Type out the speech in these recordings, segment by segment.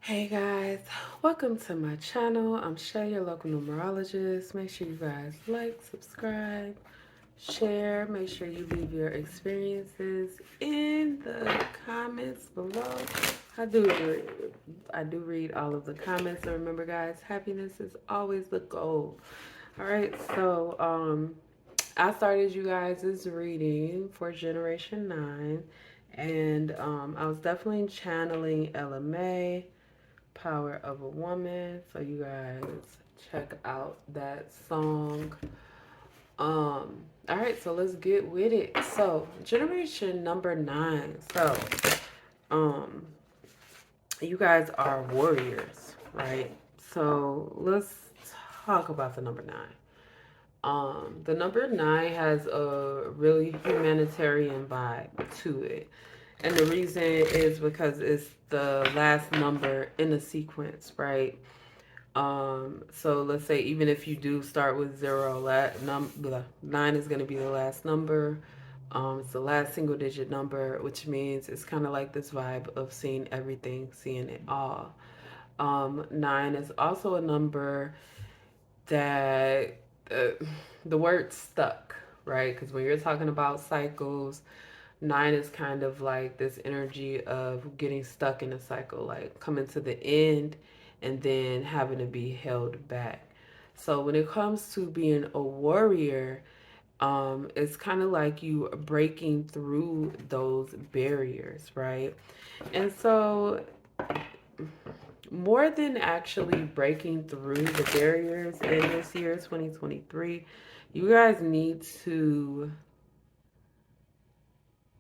Hey guys, welcome to my channel. I'm Shay, your local numerologist. Make sure you guys like, subscribe, share. Make sure you leave your experiences in the comments below. I do read, I do read all of the comments. So remember, guys, happiness is always the goal. All right, so I started you guys' reading for Generation 9, and I was definitely channeling LMA, Power of a Woman. So you guys check out that song. All right, so let's get with it. So generation number 9. So um you guys are warriors, right? So let's talk about the number 9. The number 9 has a really humanitarian vibe to it. And the reason is because it's the last number in the sequence, right? So let's say even if you do start with 0, 9 is going to be the last number. It's the last single digit number, which means it's kind of like this vibe of seeing everything, seeing it all. 9 is also a number that uh, the word stuck, right? Because when you're talking about cycles, 9 is kind of like this energy of getting stuck in a cycle, like coming to the end and then having to be held back. So when it comes to being a warrior, it's kind of like you breaking through those barriers, right? And so more than actually breaking through the barriers in this year 2023, you guys need to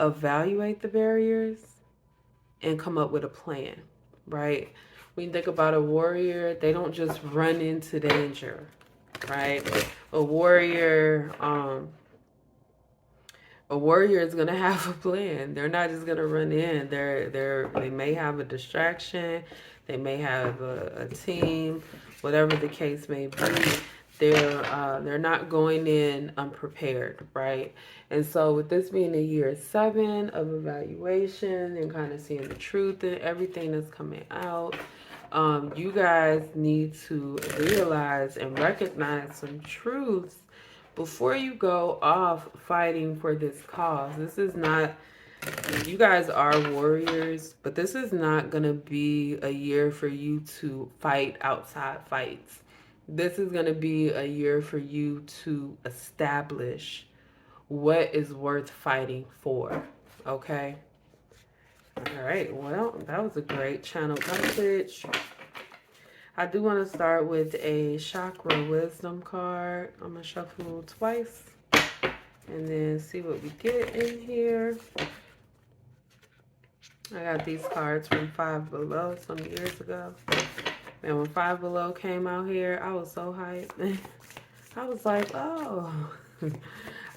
evaluate the barriers and come up with a plan, right? When you think about a warrior, they don't just run into danger, right? A warrior, um, a warrior is gonna have a plan. They're not just gonna run in. They may have a distraction, they may have a team, whatever the case may be. They're not going in unprepared, right? And so with this being a year 7 of evaluation and kind of seeing the truth and everything that's coming out, you guys need to realize and recognize some truths before you go off fighting for this cause. This is not, you guys are warriors, but this is not going to be a year for you to fight outside fights. This is going to be a year for you to establish what is worth fighting for. Okay? All right. Well, that was a great channel message. I do want to start with a chakra wisdom card. I'm going to shuffle twice and then see what we get in here. I got these cards from Five Below some years ago. And when Five Below came out here, I was so hyped. I was like, oh.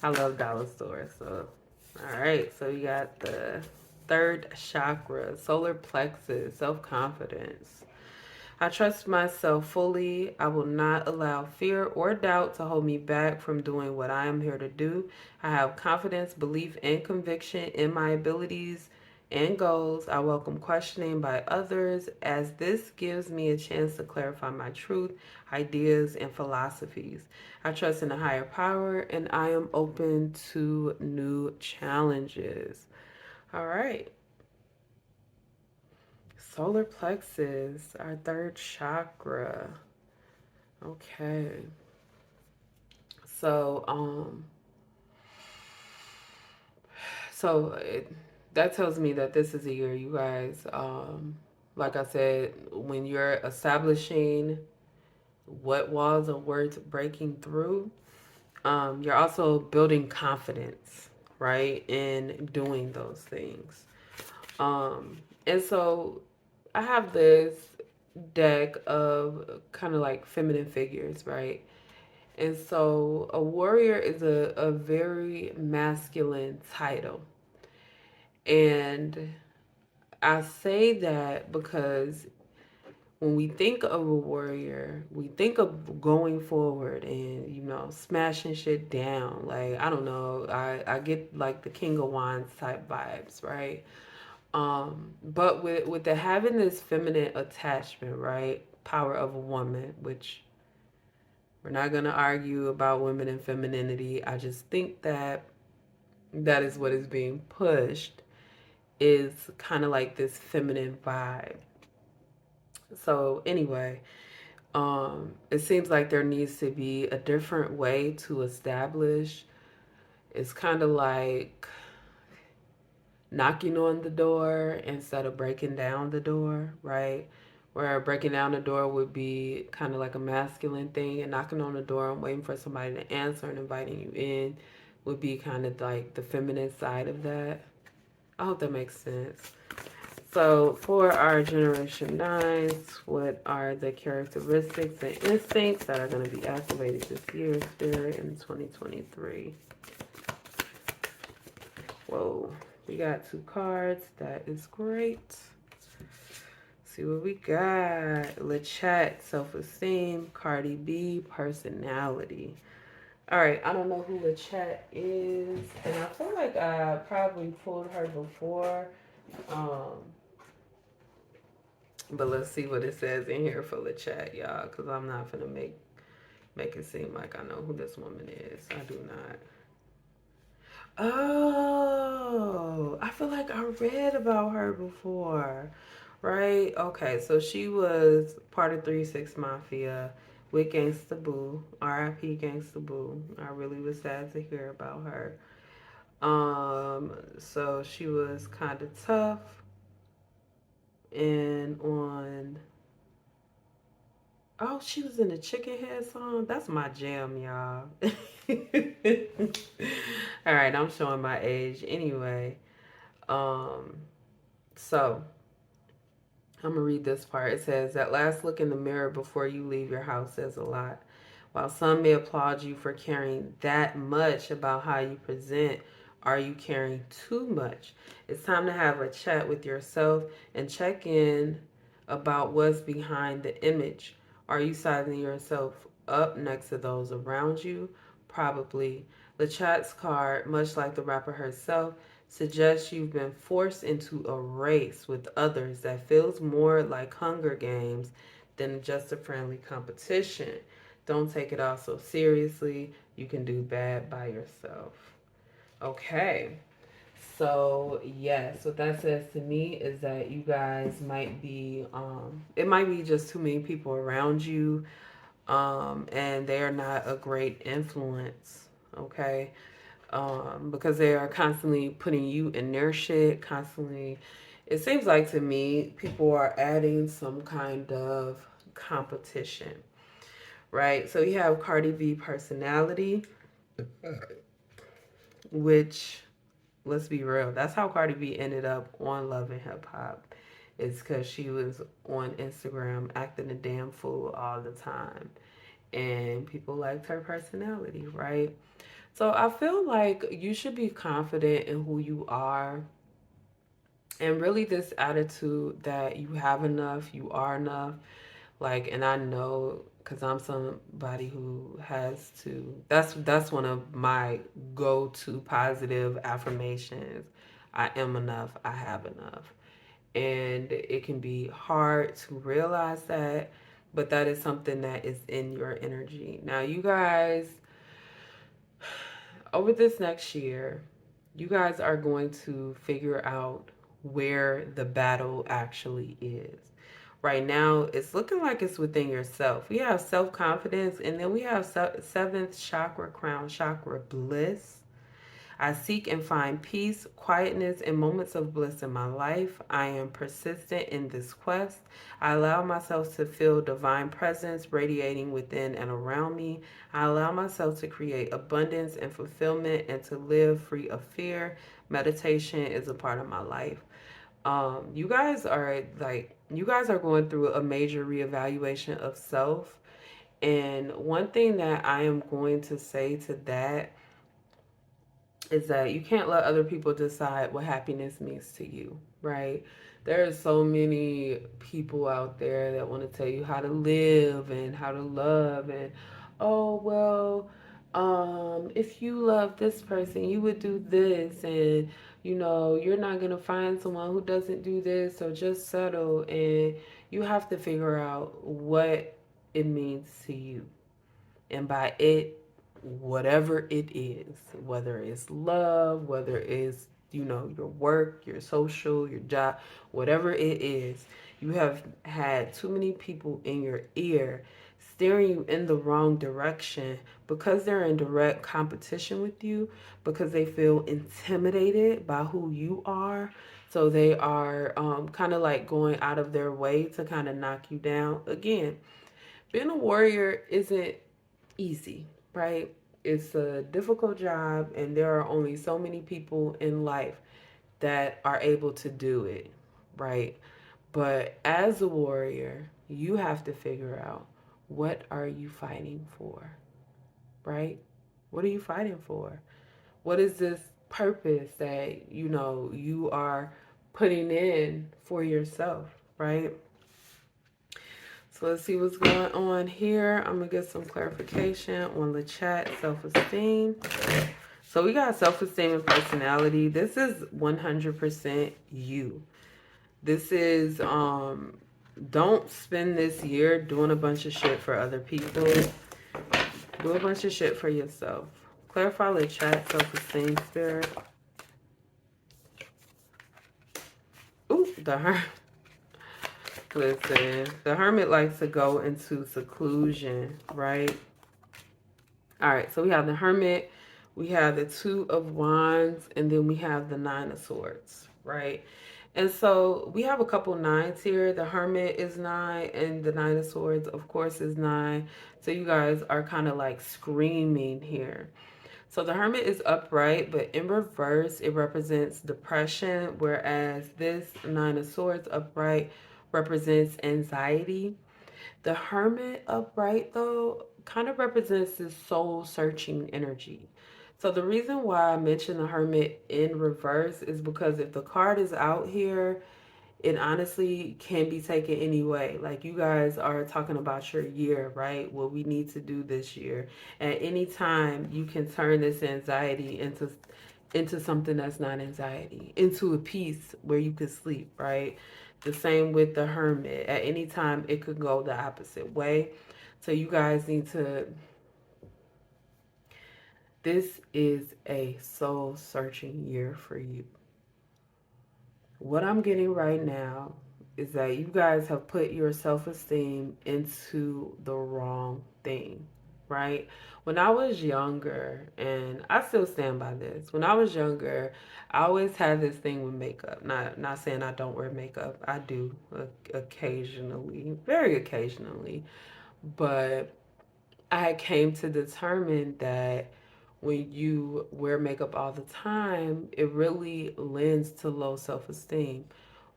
I love dollar stores. So, all right. So you got the third chakra, solar plexus, self-confidence. I trust myself fully. I will not allow fear or doubt to hold me back from doing what I am here to do. I have confidence, belief, and conviction in my abilities and goals. I welcome questioning by others as this gives me a chance to clarify my truth, ideas, and philosophies. I trust in a higher power and I am open to new challenges. All right. Solar plexus, our third chakra. Okay. So, that tells me that this is a year you guys, like I said, when you're establishing what walls are worth breaking through, you're also building confidence, right, in doing those things. And so I have this deck of kind of like feminine figures, right? And so a warrior is a very masculine title. And I say that because when we think of a warrior, we think of going forward and, smashing shit down. Like, I don't know, I get like the King of Wands type vibes, right? But with the having this feminine attachment, right? Power of a woman, which we're not gonna argue about women and femininity. I just think that that is what is being pushed, is kind of like this feminine vibe. So anyway, it seems like there needs to be a different way to establish. It's kind of like knocking on the door instead of breaking down the door, right? Where breaking down the door would be kind of like a masculine thing, and knocking on the door and waiting for somebody to answer and inviting you in would be kind of like the feminine side of that. I hope that makes sense. So, for our Generation 9s, what are the characteristics and instincts that are going to be activated this year, Spirit, in 2023? Whoa, we got 2 cards. That is great. See what we got. Lachat, self-esteem. Cardi B, personality. All right, I don't know who Lachat is, and I feel like I probably pulled her before. Um, But let's see what it says in here for the chat, y'all, because I'm not gonna make it seem like I know who this woman is. I do not. Oh, I feel like I read about her before, right? Okay, so she was part of 3 6 Mafia with Gangsta Boo, R.I.P. Gangsta Boo. I really was sad to hear about her. So she was kind of tough and on. Oh, she was in the Chicken Head song. That's my jam, y'all. All right, I'm showing my age anyway. Um, so I'm gonna read this part. It says, "That last look in the mirror before you leave your house says a lot. While some may applaud you for caring that much about how you present, are you caring too much? It's time to have a chat with yourself and check in about what's behind the image. Are you sizing yourself up next to those around you? Probably. The chat's card, much like the rapper herself, suggests you've been forced into a race with others that feels more like Hunger Games than just a friendly competition. Don't take it all so seriously. You can do bad by yourself." Okay. So, yes, what that says to me is that you guys might be, it might be just too many people around you, and they are not a great influence, okay? Because they are constantly putting you in their shit, constantly. It seems like to me, people are adding some kind of competition, right? So you have Cardi B personality, which, let's be real, that's how Cardi B ended up on Love and Hip Hop. It's because she was on Instagram acting a damn fool all the time. And people liked her personality, right? So I feel like you should be confident in who you are, and really this attitude that you have enough, you are enough. Like, and I know because I'm somebody who has to. That's one of my go-to positive affirmations. I am enough. I have enough, and it can be hard to realize that, but that is something that is in your energy. Now, you guys, over this next year, you guys are going to figure out where the battle actually is. Right now, it's looking like it's within yourself. We have self confidence, and then we have seventh chakra, crown chakra, bliss. I seek and find peace, quietness, and moments of bliss in my life. I am persistent in this quest. I allow myself to feel divine presence radiating within and around me. I allow myself to create abundance and fulfillment and to live free of fear. Meditation is a part of my life. You guys are going through a major reevaluation of self. And one thing that I am going to say to that is that you can't let other people decide what happiness means to you, right? There are so many people out there that want to tell you how to live and how to love, and oh well, if you love this person, you would do this, and you're not gonna find someone who doesn't do this, so just settle. And you have to figure out what it means to you. And by it, whatever it is, whether it's love, whether it's, your work, your social, your job, whatever it is, you have had too many people in your ear steering you in the wrong direction because they're in direct competition with you, because they feel intimidated by who you are. So they are kind of like going out of their way to kind of knock you down. Again, being a warrior isn't easy, right? It's a difficult job, and there are only so many people in life that are able to do it, right? But as a warrior, you have to figure out, what are you fighting for, right? What are you fighting for? What is this purpose that you are putting in for yourself, right? So let's see what's going on here. I'm gonna get some clarification on the chat. Self-esteem. So we got self-esteem and personality. This is 100% you. This is don't spend this year doing a bunch of shit for other people. Do a bunch of shit for yourself. Clarify the chat. Self-esteem, spirit. Ooh, the hermit. Listen, the hermit likes to go into seclusion, right? All right, so we have the hermit, we have the two of wands, and then we have the nine of swords, right? And so we have a couple nines here. The hermit is 9, and the nine of swords, of course, is 9. So you guys are kind of like screaming here. So the hermit is upright, but in reverse, it represents depression, whereas this nine of swords upright represents anxiety. The hermit upright, though, kind of represents this soul searching energy. So the reason why I mention the hermit in reverse is because if the card is out here, it honestly can be taken anyway. Like, you guys are talking about your year, right? What we need to do this year. At any time, you can turn this anxiety into something that's not anxiety, into a peace where you could sleep, right? The same with the hermit. At any time, it could go the opposite way. So you guys need to, this is a soul searching year for you. What I'm getting right now is that you guys have put your self esteem into the wrong thing, right? When I was younger, and I still stand by this, when I was younger, I always had this thing with makeup. Not saying I don't wear makeup, I do occasionally, very occasionally, but I came to determine that when you wear makeup all the time, it really lends to low self esteem.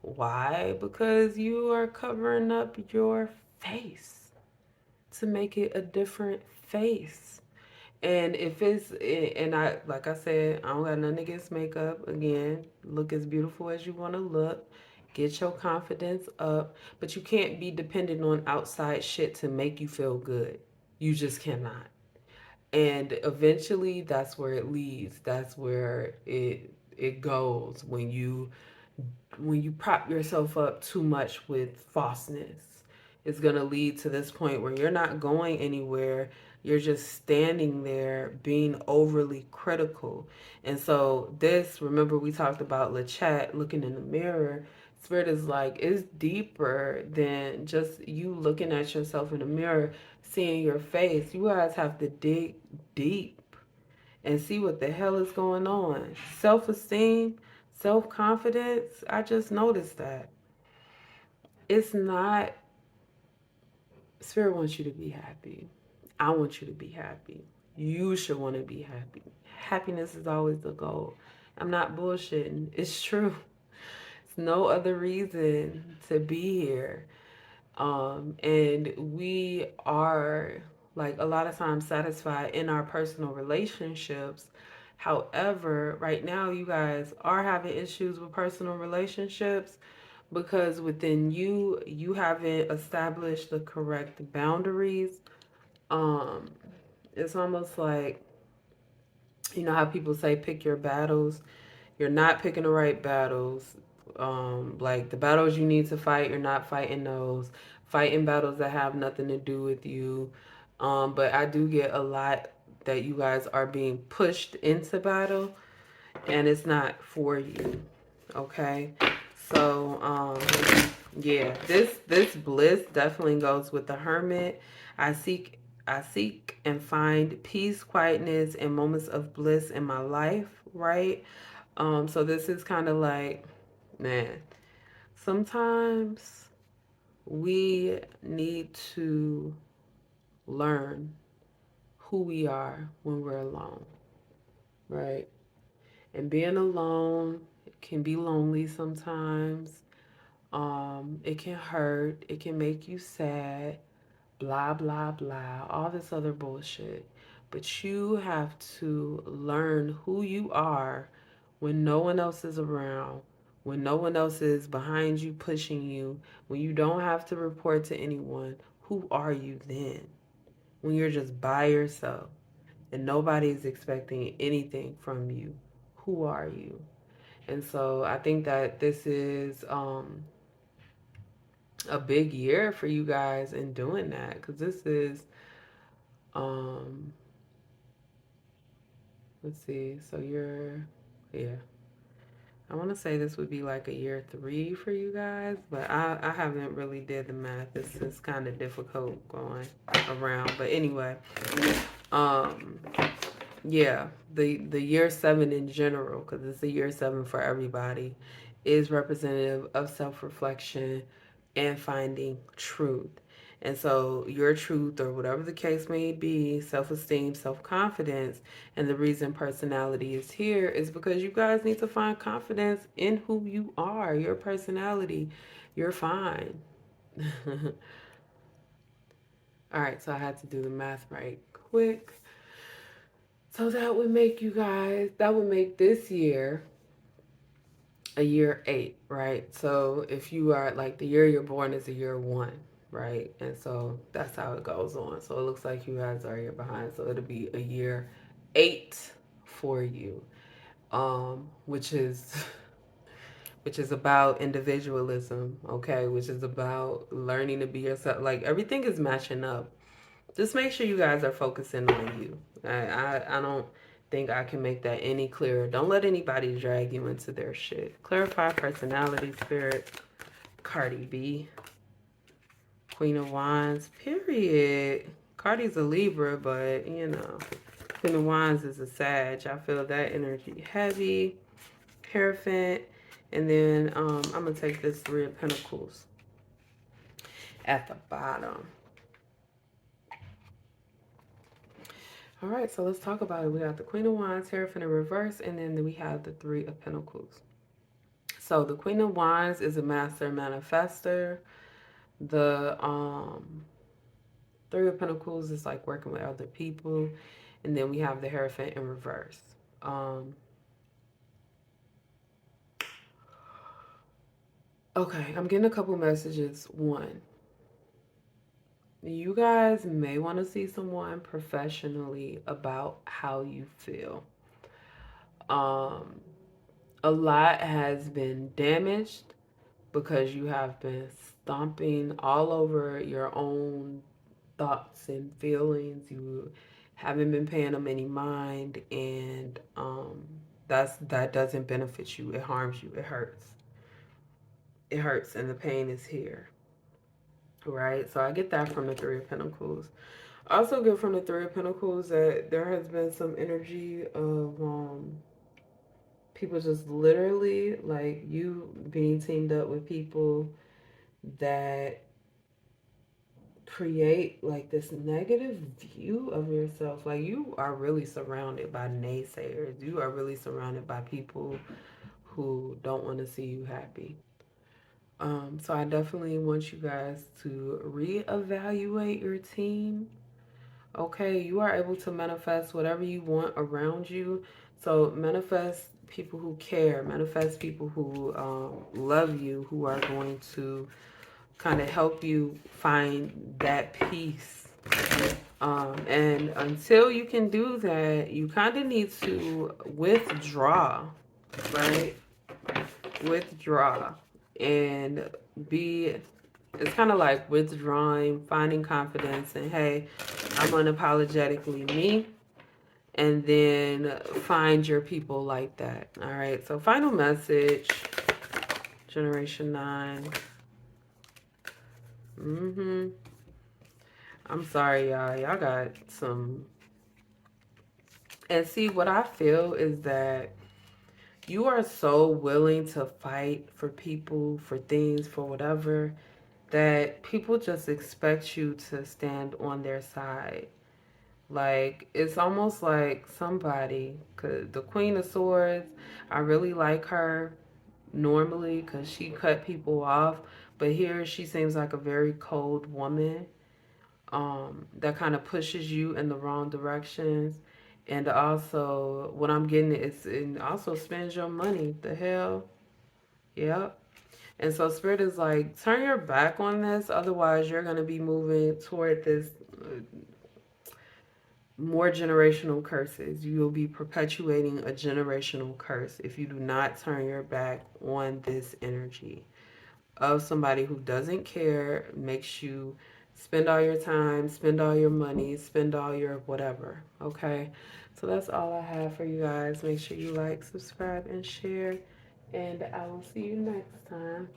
Why? Because you are covering up your face to make it a different face. And if it's, and I, like I said, I don't got nothing against makeup. Again, look as beautiful as you want to look. Get your confidence up. But you can't be dependent on outside shit to make you feel good. You just cannot. And eventually that's where it leads. That's where it goes when you prop yourself up too much with falseness. It's going to lead to this point where you're not going anywhere. You're just standing there being overly critical. And so this, remember we talked about Lachat looking in the mirror. Spirit is like, it's deeper than just you looking at yourself in the mirror, seeing your face. You guys have to dig deep and see what the hell is going on. Self-esteem, self-confidence, I just noticed that. It's not, Spirit wants you to be happy. I want you to be happy. You should want to be happy. Happiness is always the goal. I'm not bullshitting. It's true. It's no other reason to be here. And we are, like, a lot of times satisfied in our personal relationships. However, right now you guys are having issues with personal relationships because within you haven't established the correct boundaries. um it's almost like You know how people say pick your battles? You're not picking the right battles. Like the battles you need to fight, you're not fighting those. Fighting battles that have nothing to do with you. But I do get a lot that you guys are being pushed into battle and it's not for you. Okay? So, yeah, this bliss definitely goes with the hermit. I seek I seek and find peace, quietness, and moments of bliss in my life, right? So this is kind of like, man, sometimes we need to learn who we are when we're alone, right? And being alone can be lonely sometimes. It can hurt, it can make you sad, blah, blah, blah, all this other bullshit. But you have to learn who you are when no one else is around, when no one else is behind you pushing you, when you don't have to report to anyone. Who are you then? When you're just by yourself and nobody's expecting anything from you. Who are you? And so I think that this is a big year for you guys in doing that because this is um let's see, so you're, yeah, I want to say this would be like a year 3 for you guys, but I haven't really did the math. This is kind of difficult going around, but anyway, um yeah, the year 7 in general, because it's the year 7 for everybody, is representative of self-reflection and finding truth. And so your truth, or whatever the case may be, self-esteem, self-confidence, and the reason personality is here is because you guys need to find confidence in who you are, your personality. You're fine. All right, so I had to do the math right quick. So that would make you guys, that would make this year a year 8, right? So if you are like the year you're born is a year 1, right? And so that's how it goes on. So it looks like you guys are a year behind. So it'll be a year 8 for you, which is which is about individualism, okay? Which is about learning to be yourself. Like everything is matching up. Just make sure you guys are focusing on you. I don't think I can make that any clearer. Don't let anybody drag you into their shit. Clarify personality, spirit, Cardi B, Queen of Wands, period. Cardi's a Libra, but you know, Queen of Wands is a Sag. I feel that energy heavy, Hierophant, and then I'm gonna take this 3 of Pentacles at the bottom. All right, so let's talk about it. We got the Queen of Wands, Hierophant in reverse, and then we have the 3 of Pentacles. So the Queen of Wands is a master manifester. The 3 of Pentacles is like working with other people. And then we have the Hierophant in reverse. Okay, I'm getting a couple messages. One, you guys may want to see someone professionally about how you feel. A lot has been damaged because you have been stomping all over your own thoughts and feelings. You haven't been paying them any mind, and that doesn't benefit you. It harms you. It hurts. It hurts, and the pain is here. Right? So I get that from the 3 of Pentacles. I also get from the 3 of Pentacles that there has been some energy of people just literally like you being teamed up with people that create like this negative view of yourself. Like you are really surrounded by naysayers. You are really surrounded by people who don't want to see you happy. So I definitely want you guys to reevaluate your team. Okay, you are able to manifest whatever you want around you. So manifest people who care, manifest people who love you, who are going to kind of help you find that peace And until you can do that, you kind of need to withdraw, right? Withdraw and be, it's kind of like withdrawing, finding confidence, and hey, I'm unapologetically me. And then find your people like that. All right. So, final message, Generation 9. I'm sorry, y'all. Y'all got some. And see, what I feel is that you are so willing to fight for people, for things, for whatever, that people just expect you to stand on their side. Like, it's almost like somebody, cause the Queen of Swords, I really like her normally because she cut people off, but here she seems like a very cold woman, that kind of pushes you in the wrong directions. And also, what I'm getting is, and also spends your money. The hell? Yep. And so Spirit is like, turn your back on this. Otherwise, you're going to be moving toward this more generational curses. You will be perpetuating a generational curse if you do not turn your back on this energy of somebody who doesn't care, makes you spend all your time, spend all your money, spend all your whatever. Okay? So that's all I have for you guys. Make sure you like, subscribe, and share. And I will see you next time.